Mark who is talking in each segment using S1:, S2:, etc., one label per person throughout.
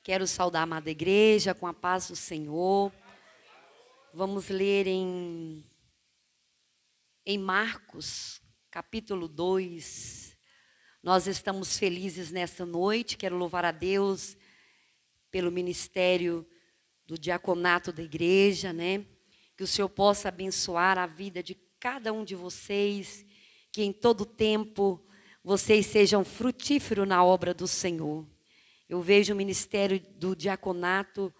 S1: Quero saudar a amada igreja com a paz do Senhor. Vamos ler em Marcos, capítulo 2. Nós estamos felizes nesta noite. Quero louvar a Deus pelo ministério do diaconato da igreja, né? Que o Senhor possa abençoar a vida de cada um de vocês, que em todo tempo vocês sejam frutíferos na obra do Senhor. Eu vejo o ministério do diaconato,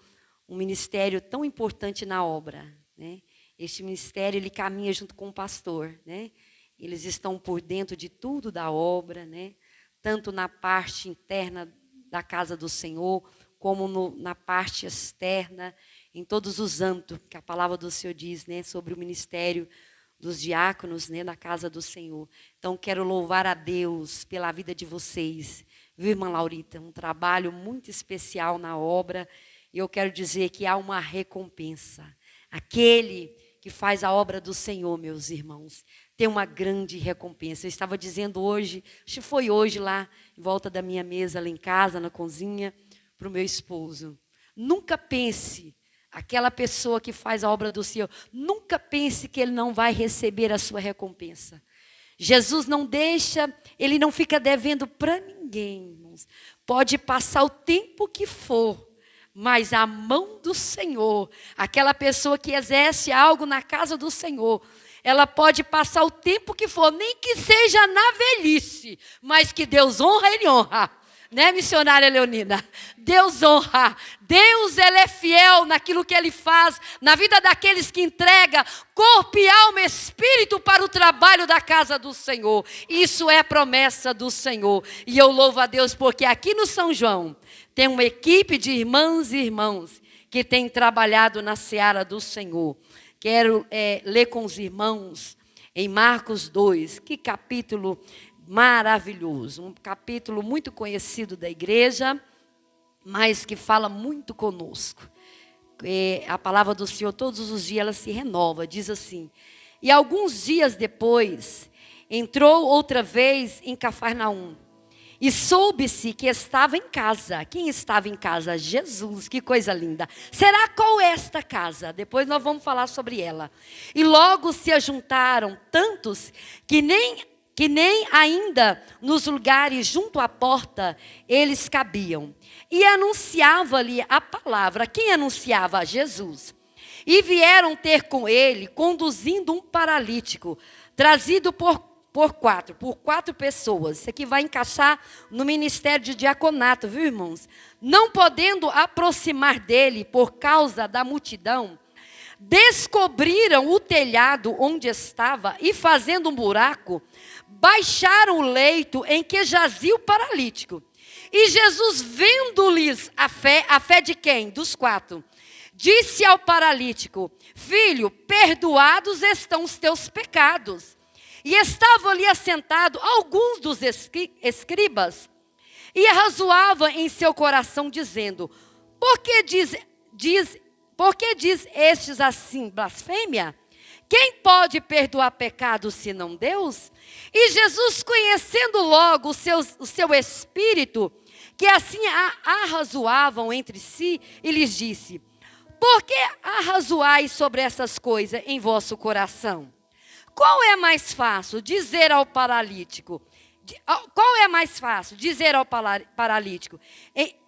S1: um ministério tão importante na obra, né? Este ministério, ele caminha junto com o pastor, né? Eles estão por dentro de tudo da obra, né? Tanto na parte interna da casa do Senhor, como na parte externa, em todos os âmbitos que a palavra do Senhor diz, né? Sobre o ministério dos diáconos, né? Na casa do Senhor. Então, quero louvar a Deus pela vida de vocês. Viu, irmã Laurita? Um trabalho muito especial na obra. E eu quero dizer que há uma recompensa. Aquele que faz a obra do Senhor, meus irmãos, tem uma grande recompensa. Eu estava dizendo hoje, acho que foi hoje lá, em volta da minha mesa, lá em casa, na cozinha, para o meu esposo. Nunca pense, aquela pessoa que faz a obra do Senhor, nunca pense que ele não vai receber a sua recompensa. Jesus não deixa, ele não fica devendo para ninguém, irmãos. Pode passar o tempo que for, mas a mão do Senhor, aquela pessoa que exerce algo na casa do Senhor, ela pode passar o tempo que for, nem que seja na velhice, mas que Deus honra, ele honra. Né, missionária Leonina? Deus honra. Deus, ele é fiel naquilo que ele faz, na vida daqueles que entrega corpo e alma e espírito para o trabalho da casa do Senhor. Isso é promessa do Senhor. E eu louvo a Deus porque aqui no São João tem uma equipe de irmãs e irmãos que tem trabalhado na seara do Senhor. Quero ler com os irmãos em Marcos 2, que capítulo maravilhoso, um capítulo muito conhecido da igreja, mas que fala muito conosco. A palavra do Senhor, todos os dias, ela se renova, diz assim: e alguns dias depois, entrou outra vez em Cafarnaum, e soube-se que estava em casa. Quem estava em casa? Jesus, que coisa linda. Será qual é esta casa? Depois nós vamos falar sobre ela. E logo se ajuntaram tantos que nem ainda nos lugares junto à porta eles cabiam. E anunciava-lhe a palavra. Quem anunciava? Jesus. E vieram ter com ele, conduzindo um paralítico, trazido por quatro pessoas. Isso aqui vai encaixar no ministério de diaconato, viu, irmãos? Não podendo aproximar dele por causa da multidão, descobriram o telhado onde estava e, fazendo um buraco, baixaram o leito em que jazia o paralítico. E Jesus, vendo-lhes a fé de quem? Dos quatro, disse ao paralítico: filho, perdoados estão os teus pecados. E estavam ali assentados alguns dos escribas, e arrazoava em seu coração, dizendo: por que diz estes assim blasfêmia? Quem pode perdoar pecados senão Deus? E Jesus, conhecendo logo o seu espírito, que assim arrazoavam entre si, e lhes disse: por que arrazoais sobre essas coisas em vosso coração? Qual é mais fácil dizer ao paralítico? Qual é mais fácil dizer ao paralítico: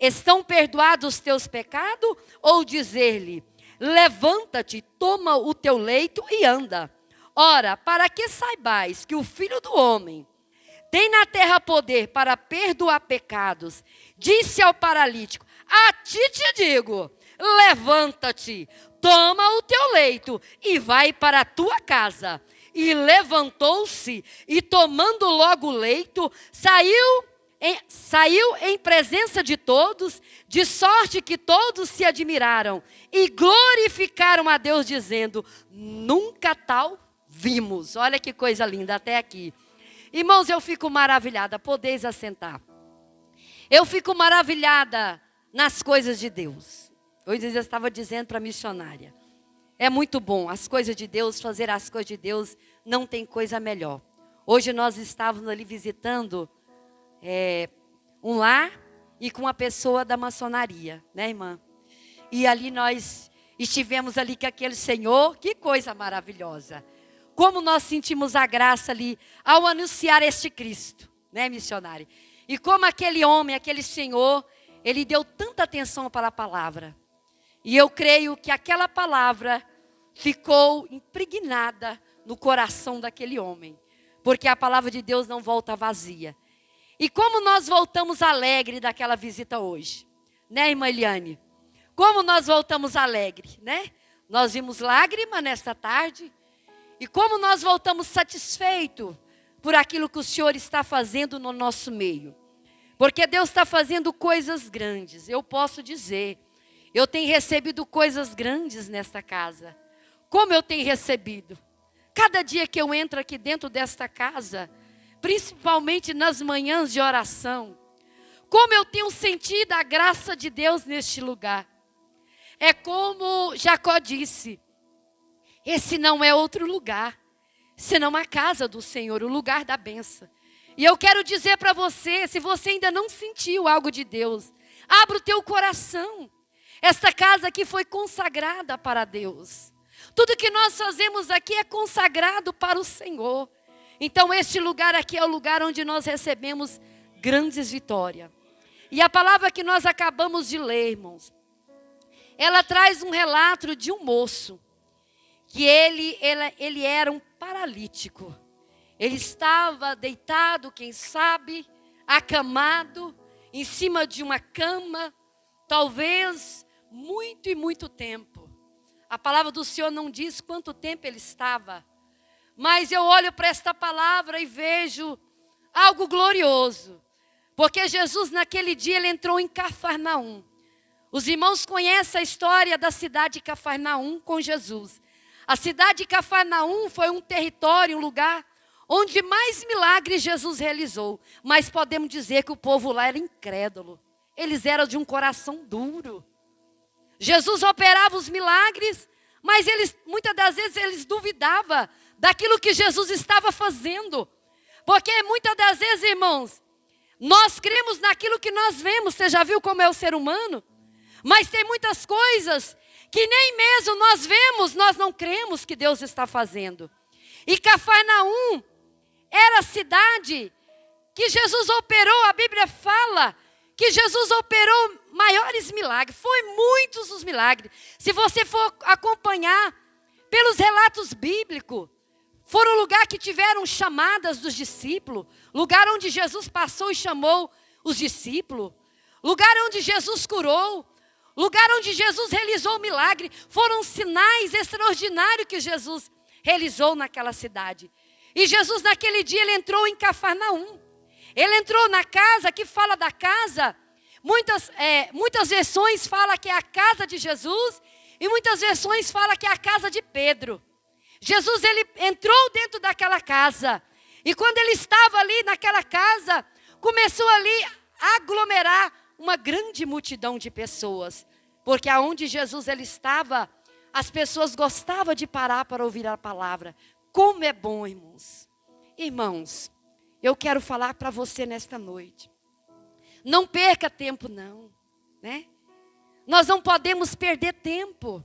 S1: estão perdoados os teus pecados? Ou dizer-lhe: levanta-te, toma o teu leito e anda. Ora, para que saibais que o Filho do Homem tem na terra poder para perdoar pecados, disse ao paralítico: a ti te digo, levanta-te, toma o teu leito e vai para a tua casa. E levantou-se e, tomando logo o leito, saiu em presença de todos, de sorte que todos se admiraram e glorificaram a Deus, dizendo: nunca tal vimos. Olha que coisa linda até aqui. Irmãos, eu fico maravilhada, podeis assentar. Eu fico maravilhada nas coisas de Deus. Hoje eu estava dizendo para a missionária: é muito bom as coisas de Deus, fazer as coisas de Deus, não tem coisa melhor. Hoje nós estávamos ali visitando um lar e com uma pessoa da maçonaria, né, irmã? E ali nós estivemos ali com aquele senhor, que coisa maravilhosa. Como nós sentimos a graça ali ao anunciar este Cristo, né, missionário? E como aquele homem, aquele senhor, ele deu tanta atenção para a palavra. E eu creio que aquela palavra ficou impregnada no coração daquele homem. Porque a palavra de Deus não volta vazia. E como nós voltamos alegre daquela visita hoje, né, irmã Eliane? Como nós voltamos alegre, né? Nós vimos lágrima nesta tarde. E como nós voltamos satisfeitos por aquilo que o Senhor está fazendo no nosso meio. Porque Deus está fazendo coisas grandes. Eu posso dizer, eu tenho recebido coisas grandes nesta casa. Como eu tenho recebido? Cada dia que eu entro aqui dentro desta casa, principalmente nas manhãs de oração, como eu tenho sentido a graça de Deus neste lugar. É como Jacó disse, esse não é outro lugar, senão a casa do Senhor, o lugar da bênção. E eu quero dizer para você, se você ainda não sentiu algo de Deus, abra o teu coração. Esta casa aqui foi consagrada para Deus. Tudo que nós fazemos aqui é consagrado para o Senhor. Então este lugar aqui é o lugar onde nós recebemos grandes vitórias. E a palavra que nós acabamos de ler, irmãos, ela traz um relato de um moço, que ele era um paralítico. Ele estava deitado, quem sabe, acamado, em cima de uma cama, talvez muito e muito tempo. A palavra do Senhor não diz quanto tempo ele estava, mas eu olho para esta palavra e vejo algo glorioso, porque Jesus naquele dia ele entrou em Cafarnaum. Os irmãos conhecem a história da cidade de Cafarnaum com Jesus. A cidade de Cafarnaum foi um território, um lugar onde mais milagres Jesus realizou. Mas podemos dizer que o povo lá era incrédulo. Eles eram de um coração duro. Jesus operava os milagres, mas muitas das vezes eles duvidavam daquilo que Jesus estava fazendo. Porque muitas das vezes, irmãos, nós cremos naquilo que nós vemos. Você já viu como é o ser humano? Mas tem muitas coisas que nem mesmo nós vemos, nós não cremos que Deus está fazendo. E Cafarnaum era a cidade que Jesus operou, a Bíblia fala que Jesus operou maiores milagres. Foi muitos os milagres. Se você for acompanhar pelos relatos bíblicos, foram o lugar que tiveram chamadas dos discípulos, lugar onde Jesus passou e chamou os discípulos, lugar onde Jesus curou, lugar onde Jesus realizou o milagre. Foram sinais extraordinários que Jesus realizou naquela cidade. E Jesus naquele dia ele entrou em Cafarnaum. Ele entrou na casa, que fala da casa. Muitas versões falam que é a casa de Jesus e muitas versões falam que é a casa de Pedro. Jesus ele entrou dentro daquela casa. E quando ele estava ali naquela casa, começou ali a aglomerar uma grande multidão de pessoas. Porque aonde Jesus ele estava, as pessoas gostavam de parar para ouvir a palavra. Como é bom, irmãos. Irmãos, eu quero falar para você nesta noite. Não perca tempo não, né? Nós não podemos perder tempo.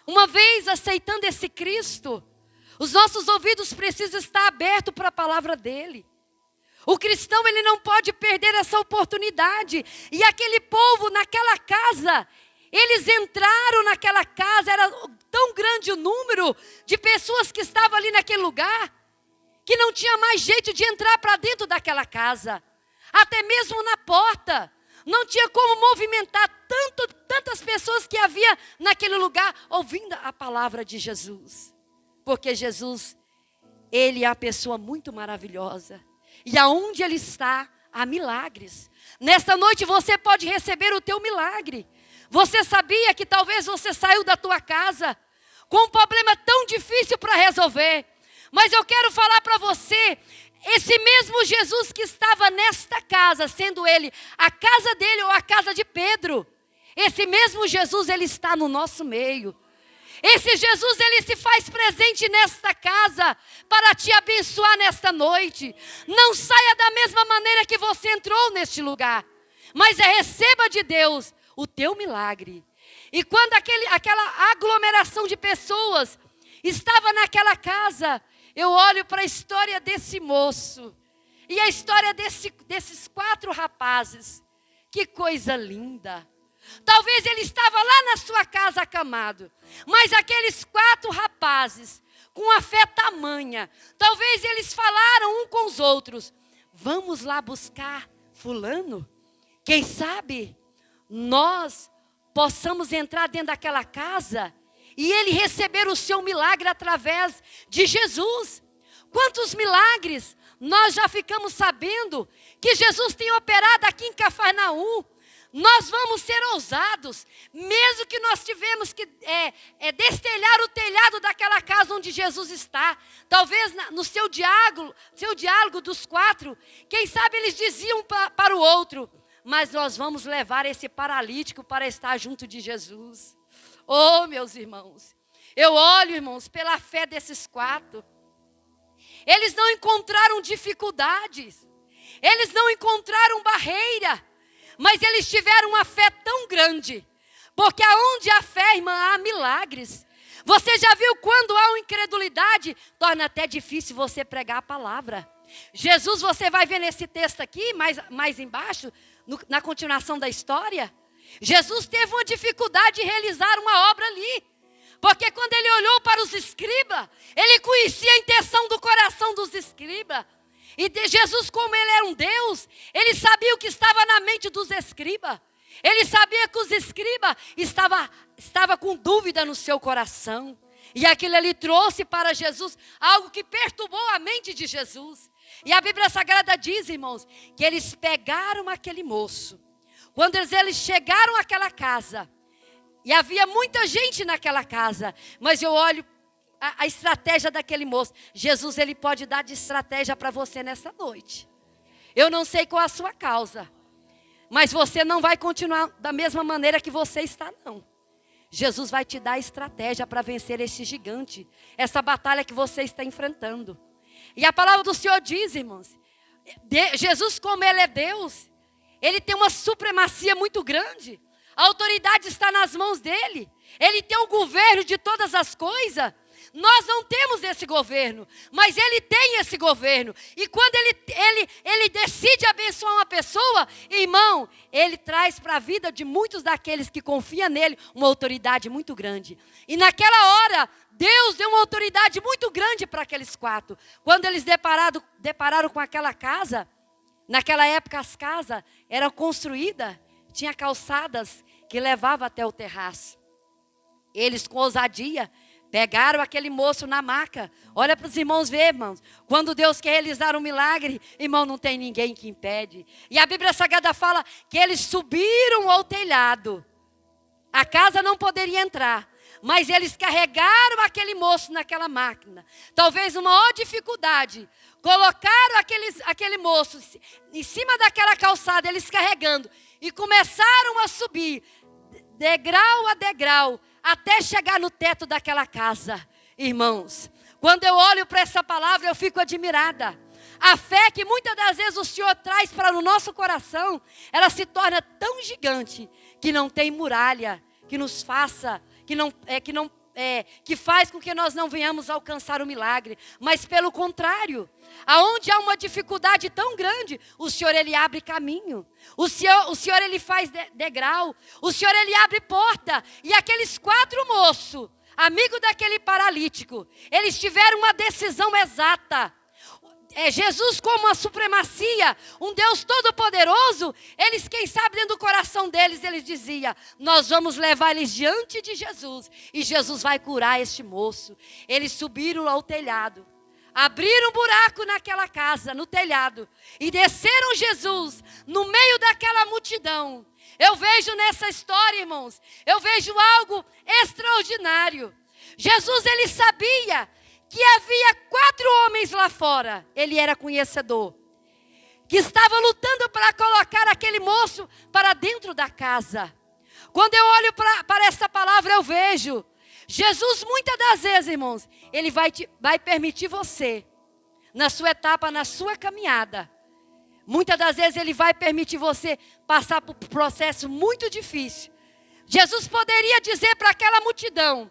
S1: Uma vez aceitando esse Cristo, os nossos ouvidos precisam estar abertos para a palavra dele. O cristão ele não pode perder essa oportunidade. E aquele povo naquela casa, eles entraram naquela casa, era tão grande o número de pessoas que estavam ali naquele lugar, que não tinha mais jeito de entrar para dentro daquela casa. Até mesmo na porta, não tinha como movimentar tantas pessoas que havia naquele lugar, ouvindo a palavra de Jesus. Porque Jesus, ele é a pessoa muito maravilhosa. E aonde ele está, há milagres. Nesta noite você pode receber o teu milagre. Você sabia que talvez você saiu da tua casa com um problema tão difícil para resolver. Mas eu quero falar para você, esse mesmo Jesus que estava nesta casa, sendo ele a casa dele ou a casa de Pedro, esse mesmo Jesus, ele está no nosso meio. Esse Jesus, ele se faz presente nesta casa para te abençoar nesta noite. Não saia da mesma maneira que você entrou neste lugar, mas receba de Deus o teu milagre. E quando aquela aglomeração de pessoas estava naquela casa, eu olho para a história desse moço e a história desses 4 rapazes. Que coisa linda! Talvez ele estava lá na sua casa acamado, mas aqueles 4 rapazes, com a fé tamanha, talvez eles falaram um com os outros: vamos lá buscar fulano? Quem sabe nós possamos entrar dentro daquela casa e ele receber o seu milagre através de Jesus. Quantos milagres nós já ficamos sabendo que Jesus tem operado aqui em Cafarnaum. Nós vamos ser ousados, mesmo que nós tivemos que destelhar o telhado daquela casa onde Jesus está. Talvez no seu diálogo dos 4, quem sabe eles diziam para o outro: mas nós vamos levar esse paralítico para estar junto de Jesus. Oh, meus irmãos, eu olho, irmãos, pela fé desses 4. Eles não encontraram dificuldades, eles não encontraram barreira, mas eles tiveram uma fé tão grande, porque aonde há fé, irmã, há milagres. Você já viu quando há uma incredulidade, torna até difícil você pregar a palavra. Jesus, você vai ver nesse texto aqui, mais embaixo, na continuação da história, Jesus teve uma dificuldade de realizar uma obra ali, porque quando ele olhou para os escribas, ele conhecia a intenção do coração dos escribas. E Jesus, como ele era um Deus, ele sabia o que estava na mente dos escribas. Ele sabia que os escribas estavam com dúvida no seu coração. E aquilo ali trouxe para Jesus algo que perturbou a mente de Jesus. E a Bíblia Sagrada diz, irmãos, que eles pegaram aquele moço. Quando eles chegaram àquela casa, e havia muita gente naquela casa, mas eu olho a estratégia daquele moço. Jesus, ele pode dar de estratégia para você nessa noite. Eu não sei qual a sua causa, mas você não vai continuar da mesma maneira que você está, não. Jesus vai te dar estratégia para vencer esse gigante, essa batalha que você está enfrentando. E a palavra do Senhor diz, irmãos, Jesus, como ele é Deus, ele tem uma supremacia muito grande. A autoridade está nas mãos dele. Ele tem o governo de todas as coisas. Nós não temos esse governo, mas ele tem esse governo. E quando ele decide abençoar uma pessoa, irmão, ele traz para a vida de muitos daqueles que confiam nele uma autoridade muito grande. E naquela hora, Deus deu uma autoridade muito grande para aqueles 4. Quando eles depararam com aquela casa, naquela época as casas eram construídas, tinha calçadas que levavam até o terraço. Eles, com ousadia, pegaram aquele moço na maca. Olha para os irmãos ver, irmãos. Quando Deus quer realizar um milagre, irmão, não tem ninguém que impede. E a Bíblia Sagrada fala que eles subiram ao telhado. A casa não poderia entrar, mas eles carregaram aquele moço naquela máquina. Talvez uma maior dificuldade. Colocaram aquele moço em cima daquela calçada, eles carregando. E começaram a subir, degrau a degrau, até chegar no teto daquela casa. Irmãos, quando eu olho para essa palavra, eu fico admirada. A fé que muitas das vezes o Senhor traz para o nosso coração, ela se torna tão gigante, que não tem muralha, que nos faça, que faz com que nós não venhamos alcançar o milagre. Mas pelo contrário, aonde há uma dificuldade tão grande, o Senhor, ele abre caminho. O Senhor ele faz degrau. O Senhor, ele abre porta. E aqueles 4 moços, amigo daquele paralítico, eles tiveram uma decisão exata. Jesus, como a supremacia, um Deus todo-poderoso, eles, quem sabe, dentro do coração deles, eles diziam: nós vamos levar eles diante de Jesus, e Jesus vai curar este moço. Eles subiram ao telhado, abriram um buraco naquela casa, no telhado, e desceram Jesus no meio daquela multidão. Eu vejo nessa história, irmãos, eu vejo algo extraordinário. Jesus, ele sabia que havia 4 homens lá fora, ele era conhecedor, que estava lutando para colocar aquele moço para dentro da casa. Quando eu olho para essa palavra, eu vejo Jesus, muitas das vezes, irmãos, ele vai permitir você, na sua etapa, na sua caminhada, Muitas das vezes Ele vai permitir você passar por um processo muito difícil. Jesus poderia dizer para aquela multidão: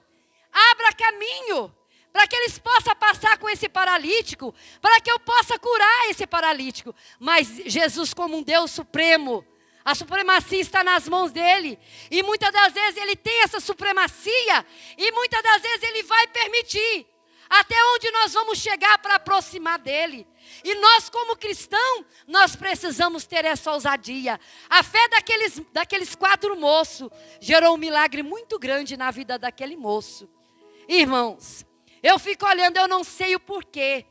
S1: abra caminho, para que eles possam passar com esse paralítico, para que eu possa curar esse paralítico. Mas Jesus, como um Deus supremo, a supremacia está nas mãos dele. E muitas das vezes ele tem essa supremacia, e muitas das vezes ele vai permitir. Até onde nós vamos chegar para aproximar dele? E nós, como cristãos, nós precisamos ter essa ousadia. A fé daqueles 4 moços gerou um milagre muito grande na vida daquele moço. Irmãos, eu fico olhando, eu não sei o porquê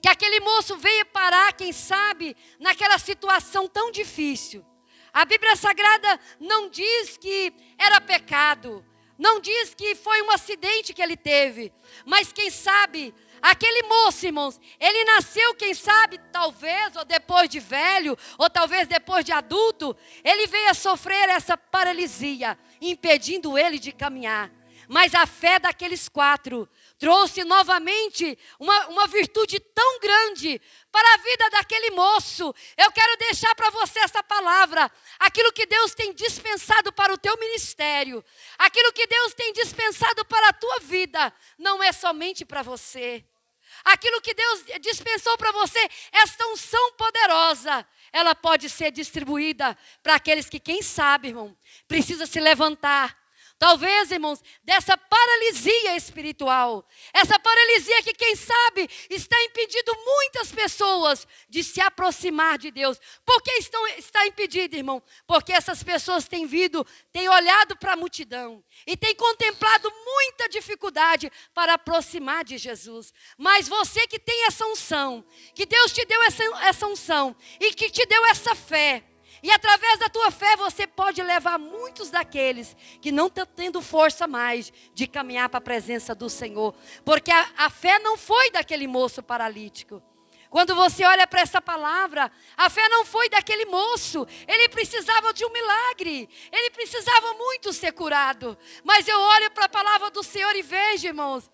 S1: que aquele moço veio parar, quem sabe, naquela situação tão difícil. A Bíblia Sagrada não diz que era pecado, não diz que foi um acidente que ele teve, mas quem sabe, aquele moço, irmãos, ele nasceu, quem sabe, talvez, ou depois de velho, ou talvez depois de adulto, ele veio a sofrer essa paralisia, impedindo ele de caminhar. Mas a fé daqueles 4 trouxe novamente uma virtude tão grande para a vida daquele moço. Eu quero deixar para você essa palavra. Aquilo que Deus tem dispensado para o teu ministério, aquilo que Deus tem dispensado para a tua vida, não é somente para você. Aquilo que Deus dispensou para você, esta unção poderosa, ela pode ser distribuída para aqueles que, quem sabe, irmão, precisa se levantar. Talvez, irmãos, dessa paralisia espiritual. Essa paralisia que, quem sabe, está impedindo muitas pessoas de se aproximar de Deus. Por que está impedido, irmão? Porque essas pessoas têm olhado para a multidão e têm contemplado muita dificuldade para aproximar de Jesus. Mas você que tem essa unção, que Deus te deu essa unção e que te deu essa fé, e através da tua fé você pode levar muitos daqueles que não estão tendo força mais de caminhar para a presença do Senhor. Porque a fé não foi daquele moço paralítico. Quando você olha para essa palavra, a fé não foi daquele moço. Ele precisava de um milagre. Ele precisava muito ser curado. Mas eu olho para a palavra do Senhor e vejo, irmãos,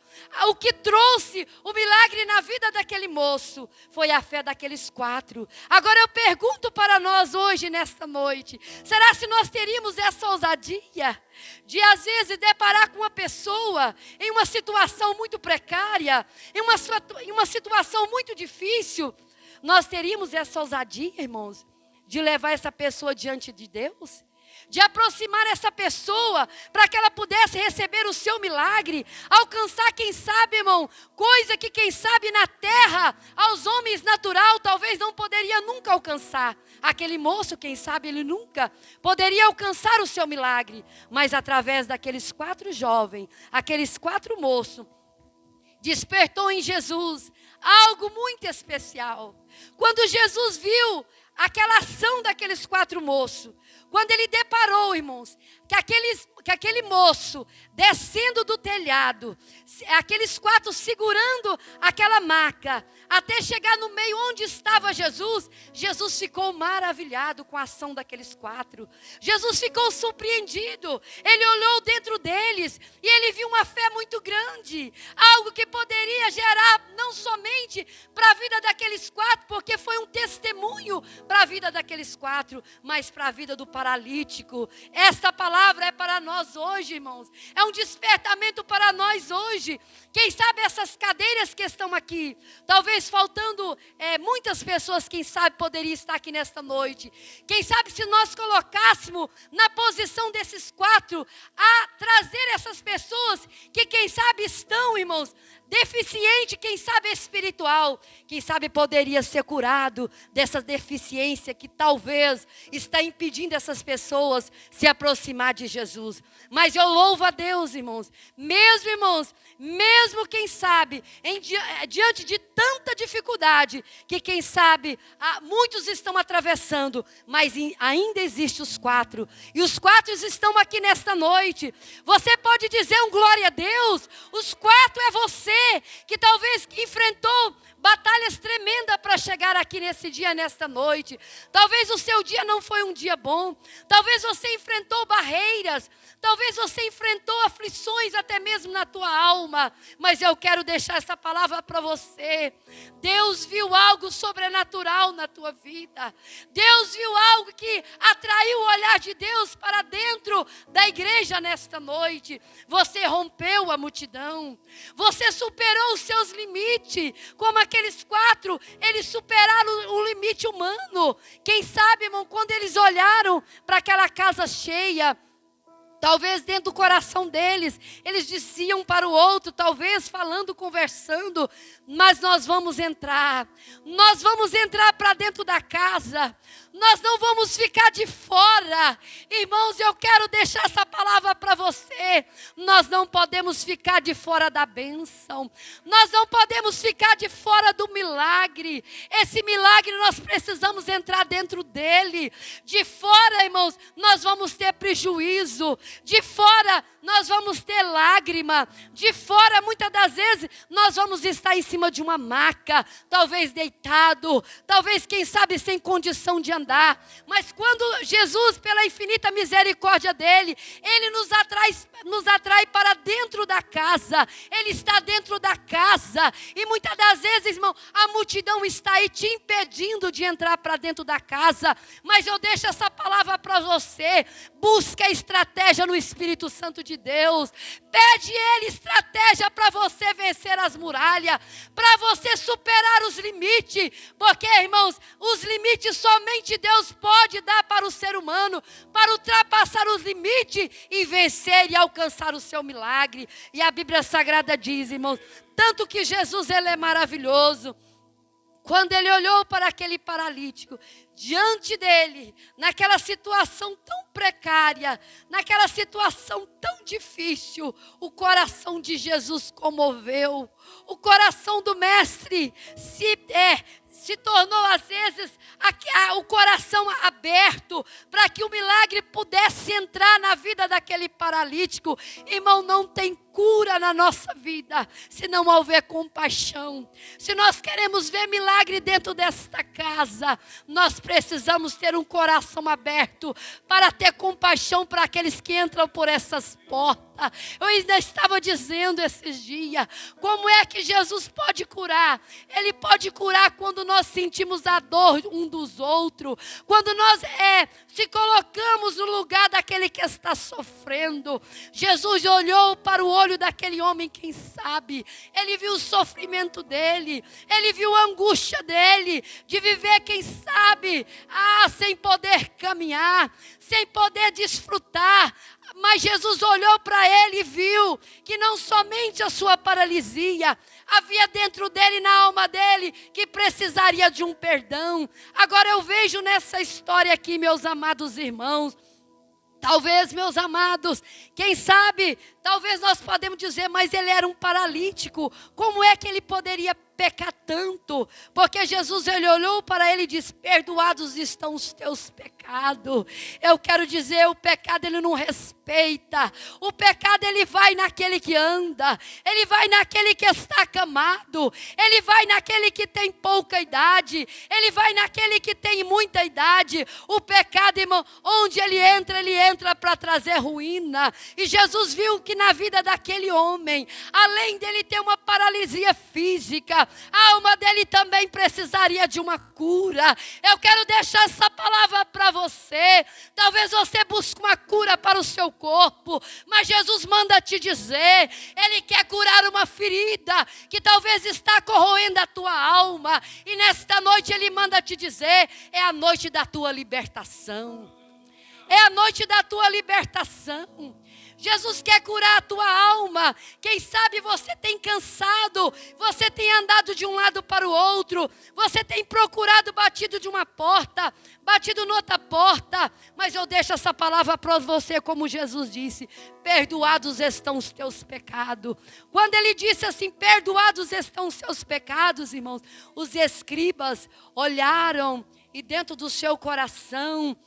S1: o que trouxe o milagre na vida daquele moço foi a fé daqueles 4. Agora eu pergunto para nós hoje, nesta noite, será se nós teríamos essa ousadia de às vezes deparar com uma pessoa em uma situação muito precária, em uma situação muito difícil? Nós teríamos essa ousadia, irmãos, de levar essa pessoa diante de Deus? De aproximar essa pessoa para que ela pudesse receber o seu milagre, alcançar, quem sabe, irmão, coisa que, quem sabe, na terra, aos homens natural, talvez não poderia nunca alcançar. Aquele moço, quem sabe, ele nunca poderia alcançar o seu milagre, mas através daqueles 4 jovens, aqueles 4 moços, despertou em Jesus algo muito especial. Quando Jesus viu aquela ação daqueles 4 moços, quando ele deparou, irmãos, que aquele moço descendo do telhado, aqueles 4 segurando aquela maca, até chegar no meio onde estava Jesus, Jesus ficou maravilhado com a ação daqueles 4. Jesus ficou surpreendido. Ele olhou dentro deles e ele viu uma fé muito grande, algo que poderia gerar não somente para a vida daqueles 4, porque foi um testemunho para a vida daqueles 4, mas para a vida do paralítico. Esta palavra é para nós hoje, irmãos. É um despertamento para nós hoje. Quem sabe essas cadeiras que estão aqui, talvez faltando muitas pessoas, quem sabe poderiam estar aqui nesta noite. Quem sabe se nós colocássemos na posição desses 4, a trazer essas pessoas que, quem sabe, estão, irmãos, deficiente, quem sabe espiritual, quem sabe poderia ser curado dessa deficiência que talvez está impedindo essas pessoas se aproximar de Jesus. Mas eu louvo a Deus, irmãos, mesmo quem sabe, diante de tanta dificuldade, que quem sabe, muitos estão atravessando, mas ainda existem os 4, e os 4 estão aqui nesta noite. Você pode dizer um glória a Deus? Os 4 é você, você que talvez enfrentou batalhas tremendas para chegar aqui nesse dia, nesta noite. Talvez o seu dia não foi um dia bom. Talvez você enfrentou barreiras. Talvez você enfrentou aflições até mesmo na tua alma. Mas eu quero deixar essa palavra para você. Deus viu algo sobrenatural na tua vida. Deus viu algo que atraiu o olhar de Deus para dentro da igreja nesta noite. Você rompeu a multidão. Você superou os seus limites. Como aqueles 4, eles superaram o limite humano. Quem sabe, irmão, quando eles olharam para aquela casa cheia, talvez dentro do coração deles, eles diziam para o outro, talvez falando, conversando, mas nós vamos entrar para dentro da casa, nós não vamos ficar de fora. Irmãos, eu quero deixar essa palavra para você. Nós não podemos ficar de fora da bênção, nós não podemos ficar de fora do milagre. Esse milagre nós precisamos entrar dentro dele. De fora, irmãos, nós vamos ter prejuízo. De fora nós vamos ter lágrima. De fora, muitas das vezes, nós vamos estar em cima de uma maca, talvez deitado, talvez, quem sabe, sem condição de andar. Mas quando Jesus, pela infinita misericórdia dele, ele nos atrai para dentro da casa. Ele está dentro da casa. E muitas das vezes, irmão, a multidão está aí te impedindo de entrar para dentro da casa. Mas eu deixo essa palavra para você. Busque a estratégia no Espírito Santo de Deus. Pede Ele estratégia para você vencer as muralhas, para você superar os limites. Porque, irmãos, os limites somente Deus pode dar para o ser humano, para ultrapassar os limites e vencer e alcançar o seu milagre. E a Bíblia Sagrada diz, irmãos, tanto que Jesus, ele é maravilhoso. Quando ele olhou para aquele paralítico, diante dele, naquela situação tão precária, naquela situação tão difícil, o coração de Jesus comoveu. O coração do mestre se tornou, às vezes, o coração aberto para que o milagre pudesse entrar na vida daquele paralítico. Irmão, não tem cura na nossa vida se não houver compaixão. Se nós queremos ver milagre dentro desta casa, nós precisamos ter um coração aberto para ter compaixão para aqueles que entram por essas portas. Eu ainda estava dizendo esses dias, como é que Jesus pode curar? Ele pode curar quando nós sentimos a dor um dos outros, quando nós se colocamos no lugar daquele que está sofrendo. Jesus olhou para o olho daquele homem, quem sabe, ele viu o sofrimento dele, ele viu a angústia dele, de viver, quem sabe, sem poder caminhar, sem poder desfrutar. Mas Jesus olhou para ele e viu que não somente a sua paralisia, havia dentro dele, na alma dele, que precisaria de um perdão. Agora eu vejo nessa história aqui, meus amados irmãos, talvez, meus amados, quem sabe, talvez nós podemos dizer, mas ele era um paralítico, como é que ele poderia pecar tanto? Porque Jesus, ele olhou para ele e disse, perdoados estão os teus pecados. Eu quero dizer, o pecado ele não respeita, o pecado ele vai naquele que anda, ele vai naquele que está acamado, ele vai naquele que tem pouca idade, ele vai naquele que tem muita idade. O pecado, irmão, onde ele entra para trazer ruína. E Jesus viu que na vida daquele homem, além dele ter uma paralisia física, a alma dele também precisaria de uma cura. Eu quero deixar essa palavra para você. Talvez você busque uma cura para o seu corpo, mas Jesus manda te dizer, ele quer curar uma ferida que talvez está corroendo a tua alma. E nesta noite ele manda te dizer, é a noite da tua libertação. É a noite da tua libertação. Jesus quer curar a tua alma. Quem sabe você tem cansado, você tem andado de um lado para o outro, você tem procurado, batido de uma porta, batido noutra porta, mas eu deixo essa palavra para você, como Jesus disse, perdoados estão os teus pecados. Quando ele disse assim, perdoados estão os seus pecados, irmãos, os escribas olharam e dentro do seu coração,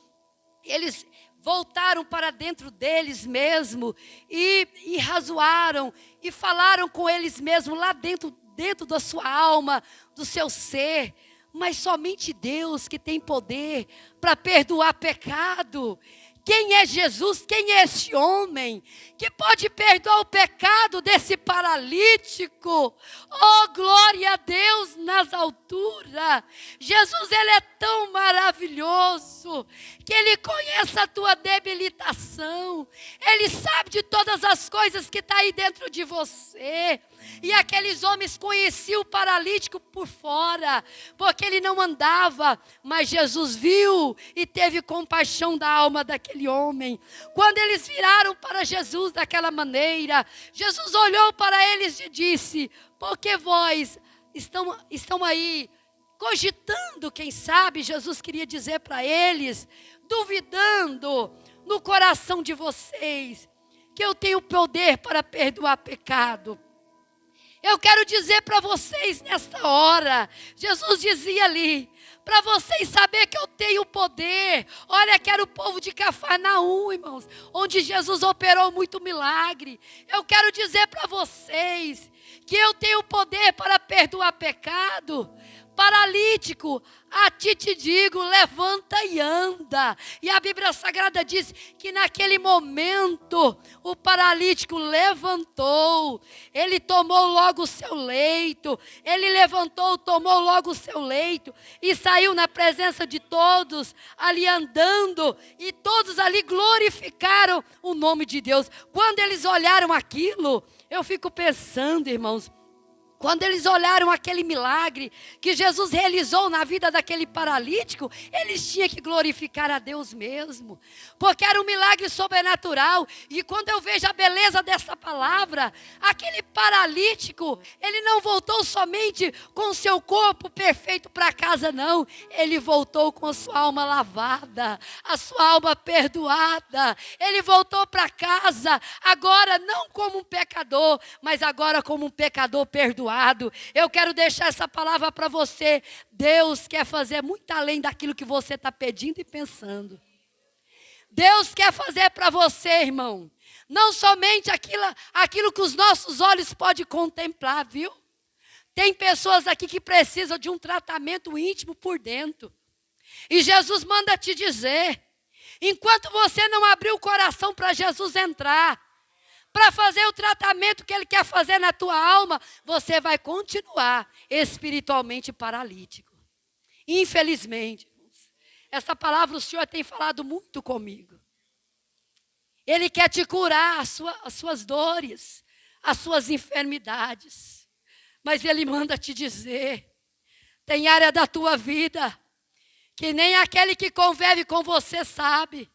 S1: eles voltaram para dentro deles mesmo e razoaram e falaram com eles mesmos lá dentro da sua alma, do seu ser. Mas somente Deus que tem poder para perdoar pecado. Quem é Jesus? Quem é esse homem que pode perdoar o pecado desse paralítico? Oh, glória a Deus nas alturas. Jesus, ele é tão maravilhoso que ele conhece a tua debilitação. Ele sabe de todas as coisas que estão aí dentro de você. E aqueles homens conheciam o paralítico por fora, porque ele não andava, mas Jesus viu e teve compaixão da alma daquele homem. Quando eles viraram para Jesus daquela maneira, Jesus olhou para eles e disse: por que vós estão aí cogitando, quem sabe, Jesus queria dizer para eles, duvidando no coração de vocês, que eu tenho poder para perdoar pecado. Eu quero dizer para vocês nesta hora, Jesus dizia ali, para vocês saberem que eu tenho poder. Olha, que era o povo de Cafarnaum, irmãos, onde Jesus operou muito milagre. Eu quero dizer para vocês que eu tenho poder para perdoar pecado. Paralítico, a ti te digo, levanta e anda. E a Bíblia Sagrada diz que naquele momento o paralítico levantou, ele tomou logo o seu leito, ele levantou, tomou logo o seu leito e saiu na presença de todos, ali andando, e todos ali glorificaram o nome de Deus. Quando eles olharam aquilo, eu fico pensando, irmãos, quando eles olharam aquele milagre que Jesus realizou na vida daquele paralítico, eles tinham que glorificar a Deus mesmo, porque era um milagre sobrenatural. E quando eu vejo a beleza dessa palavra, aquele paralítico, ele não voltou somente com seu corpo perfeito para casa, não. Ele voltou com a sua alma lavada, a sua alma perdoada. Ele voltou para casa, agora não como um pecador, mas agora como um pecador perdoado. Eu quero deixar essa palavra para você. Deus quer fazer muito além daquilo que você está pedindo e pensando. Deus quer fazer para você, irmão, não somente aquilo que os nossos olhos podem contemplar, viu? Tem pessoas aqui que precisam de um tratamento íntimo por dentro. E Jesus manda te dizer, enquanto você não abrir o coração para Jesus entrar, para fazer o tratamento que Ele quer fazer na tua alma, você vai continuar espiritualmente paralítico. Infelizmente, essa palavra o Senhor tem falado muito comigo. Ele quer te curar as suas dores, as suas enfermidades. Mas Ele manda te dizer, tem área da tua vida que nem aquele que convive com você sabe.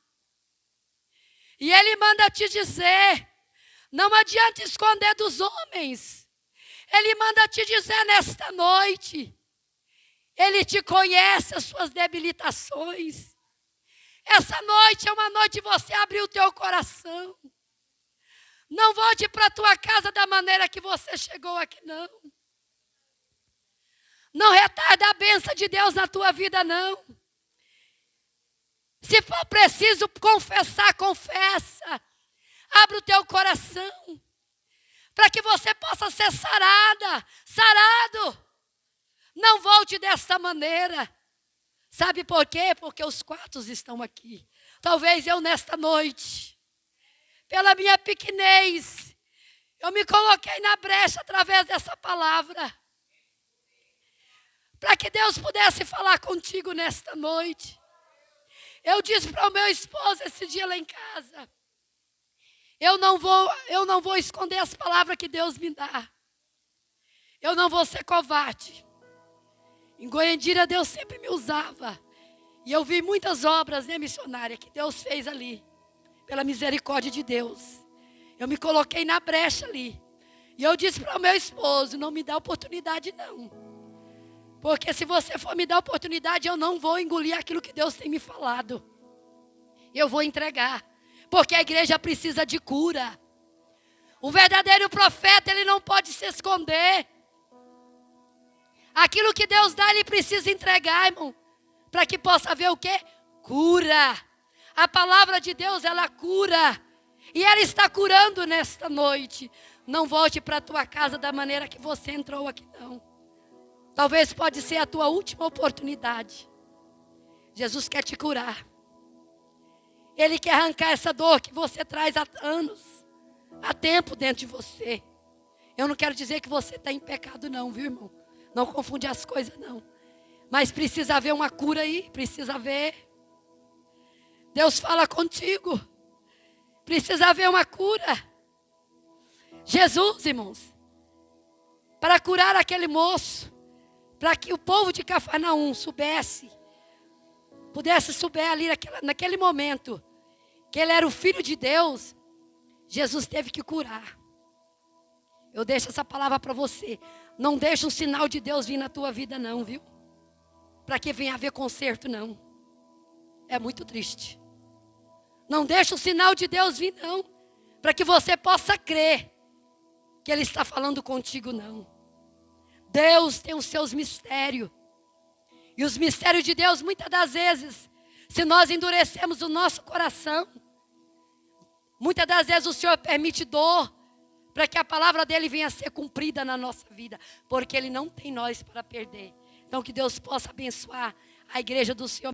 S1: E Ele manda te dizer, não adianta esconder dos homens. Ele manda te dizer nesta noite. Ele te conhece as suas debilitações. Essa noite é uma noite de você abrir o teu coração. Não volte para a tua casa da maneira que você chegou aqui, não. Não retarda a bênção de Deus na tua vida, não. Se for preciso confessar, confessa. Abre o teu coração, para que você possa ser sarado. Não volte dessa maneira. Sabe por quê? Porque os quartos estão aqui. Talvez eu nesta noite, pela minha pequenez, eu me coloquei na brecha através dessa palavra, para que Deus pudesse falar contigo nesta noite. Eu disse para o meu esposo esse dia lá em casa, eu não vou esconder as palavras que Deus me dá. Eu não vou ser covarde. Em Goiandira, Deus sempre me usava. E eu vi muitas obras, missionária, que Deus fez ali. Pela misericórdia de Deus. Eu me coloquei na brecha ali. E eu disse para o meu esposo, não me dá oportunidade não. Porque se você for me dar oportunidade, eu não vou engolir aquilo que Deus tem me falado. Eu vou entregar. Porque a igreja precisa de cura. O verdadeiro profeta, ele não pode se esconder. Aquilo que Deus dá, ele precisa entregar, irmão. Para que possa haver o quê? Cura.
S2: A palavra de Deus, ela cura. E ela está curando nesta noite. Não volte para a tua casa da maneira que você entrou aqui, não. Talvez pode ser a tua última oportunidade. Jesus quer te curar. Ele quer arrancar essa dor que você traz há anos, há tempo dentro de você. Eu não quero dizer que você está em pecado não, viu, irmão? Não confunde as coisas, não. Mas precisa haver uma cura aí, precisa haver. Deus fala contigo. Precisa haver uma cura. Jesus, irmãos, para curar aquele moço, para que o povo de Cafarnaum pudesse souber ali naquele momento, que ele era o Filho de Deus, Jesus teve que curar. Eu deixo essa palavra para você. Não deixa um sinal de Deus vir na tua vida não, viu? Para que venha haver conserto, não. É muito triste. Não deixa o sinal de Deus vir, não. Para que você possa crer que Ele está falando contigo, não. Deus tem os seus mistérios. E os mistérios de Deus, muitas das vezes, se nós endurecemos o nosso coração, muitas das vezes o Senhor permite dor, para que a palavra dEle venha a ser cumprida na nossa vida. Porque Ele não tem nós para perder. Então que Deus possa abençoar a igreja do Senhor.